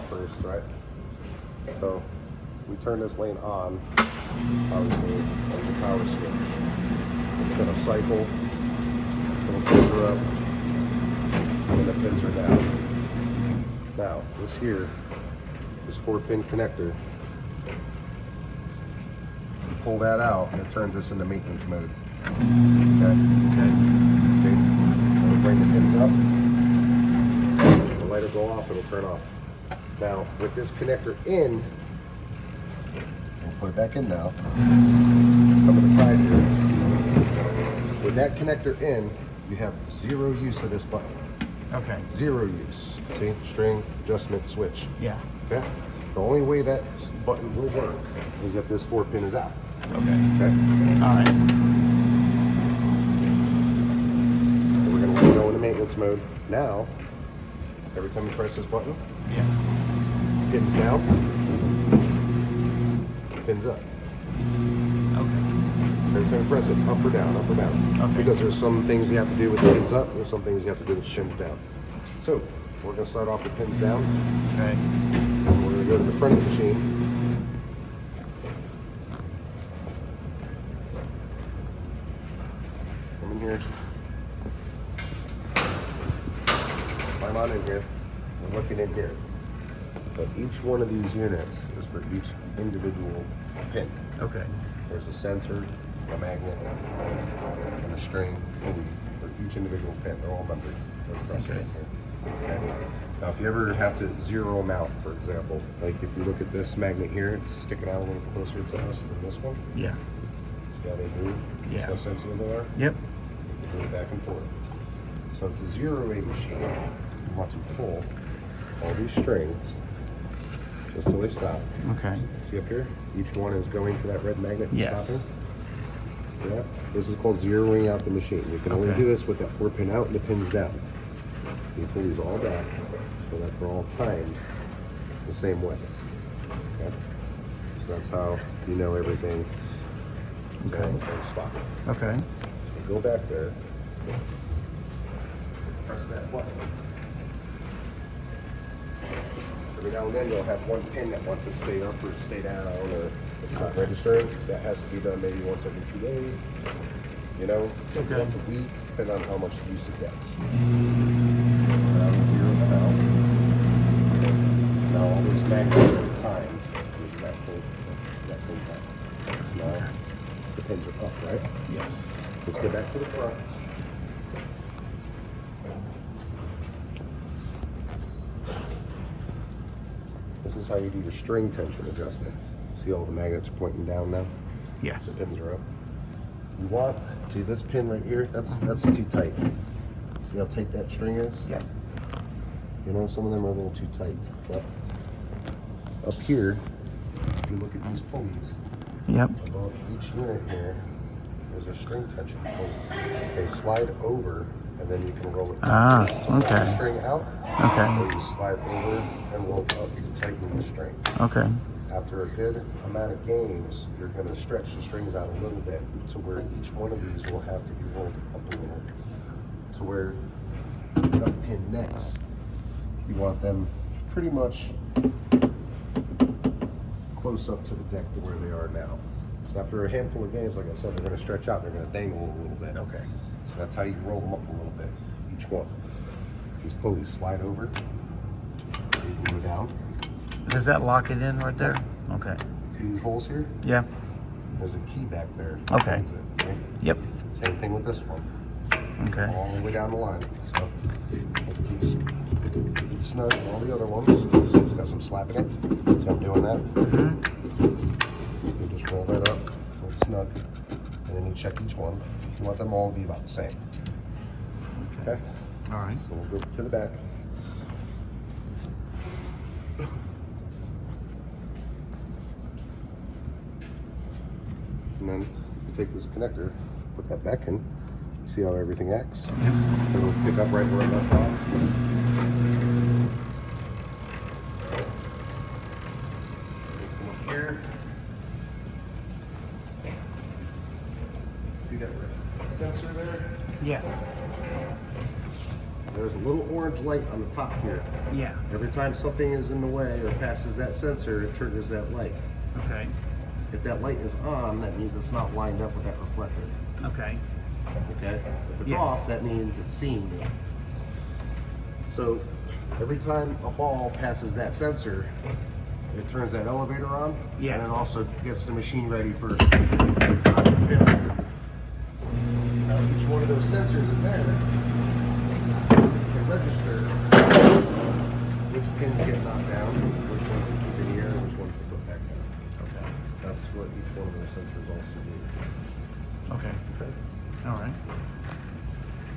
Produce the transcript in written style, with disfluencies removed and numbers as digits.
off first, right? So we turn this lane on, obviously, as the power switch. It's gonna cycle, it'll pins her up, and then the pins are down. Now, this here, this 4-pin connector, you pull that out and it turns this into maintenance mode. Okay? See? It'll bring the pins up, the light will go off, it'll turn off. Now, with this connector in, we'll put it back in now. Come to the side here. With that connector in, you have zero use of this button. Okay. Zero use. See? String, adjustment, switch. Yeah. Okay? The only way that button will work is if this 4-pin is out. Okay. Okay? All right. So we're going to go into maintenance mode. Now, every time you press this button, Yeah. pins down, pins up. Okay. Every time you press it, it's up or down, up or down. Okay. Because there's some things you have to do with the pins up, there's some things you have to do with the pins down. So, we're going to start off with pins down. Okay. And we're going to go to the front of the machine. Come in here. Climb on in here. We're looking in here. But each one of these units is for each individual pin. Okay. There's a sensor, a magnet, and a string pulley for each individual pin. They're all numbered. They're across Okay. right here. Okay. Now, if you ever have to zero them out, for example, like if you look at this magnet here, it's sticking out a little closer to us than this one. Yeah. See how they move? Yeah. See how sensitive they are? Yep. You can move back and forth. So it's a zero-A machine. You want to pull all these strings just till they stop. Okay. See up here? Each one is going to that red magnet and Yes. stopping. Yeah. This is called zeroing out the machine. You can only Okay. do this with that 4-pin out and the pins down. You pull these all back so that they're all timed the same way. Okay? So that's how you know everything is all in the same spot. Okay. So go back there, press that button. Every now and then you'll have one pin that wants to stay up or stay down, or it's not registering. That has to be done maybe once every few days, you know, Okay. once a week, depending on how much use it gets. Zero that out. Now all these magnets are timed the exact same time. So now the pins are up, right? Yes. Let's go back to the front. This is how you do your string tension adjustment. See all the magnets are pointing down now? Yes. The pins are up. You want, see this pin right here? That's too tight. See how tight that string is? Yeah. You know, some of them are a little too tight. But up here, if you look at these pulleys, Yep. above each unit here, there's a string tension pulley. They slide over, and then you can roll it Ah, to pull the okay. string out, Okay. or you slide over and roll up to tighten the string. Okay. After a good amount of games, you're going to stretch the strings out a little bit to where each one of these will have to be rolled up a little. To where the pin next, you want them pretty much close up to the deck to where they are now. So after a handful of games, like I said, they're going to stretch out, they're going to dangle a little bit. Okay. So that's how you roll them up a little bit, each one. These pulleys slide over, you can go down. Does that lock it in right there? Okay. See these holes here? Yeah. There's a key back there. Okay. That's it, right? Yep. Same thing with this one. Okay. All the way down the line. So let's keep it snug. All the other ones, it's got some slap in it. So I'm doing that. You just roll that up until it's snug. And then you check each one. You want them all to be about the same. Okay? All right. So we'll go to the back. And then you take this connector, put that back in, see how everything acts. It'll pick up right where it left off. Come up here. See that sensor there? Yes. There there's a little orange light on the top here. Yeah. Every time something is in the way or passes that sensor, it triggers that light. Okay. If that light is on, that means it's not lined up with that reflector. Okay. Okay? If it's Yes. off, that means it's seeing me. So every time a ball passes that sensor, it turns that elevator on. Yes. And it also gets the machine ready for now, each one of those sensors in there can register which pins get knocked down, which ones to keep in here, and which ones to put back down. Okay. That's what each one of those sensors also do. Okay. All right.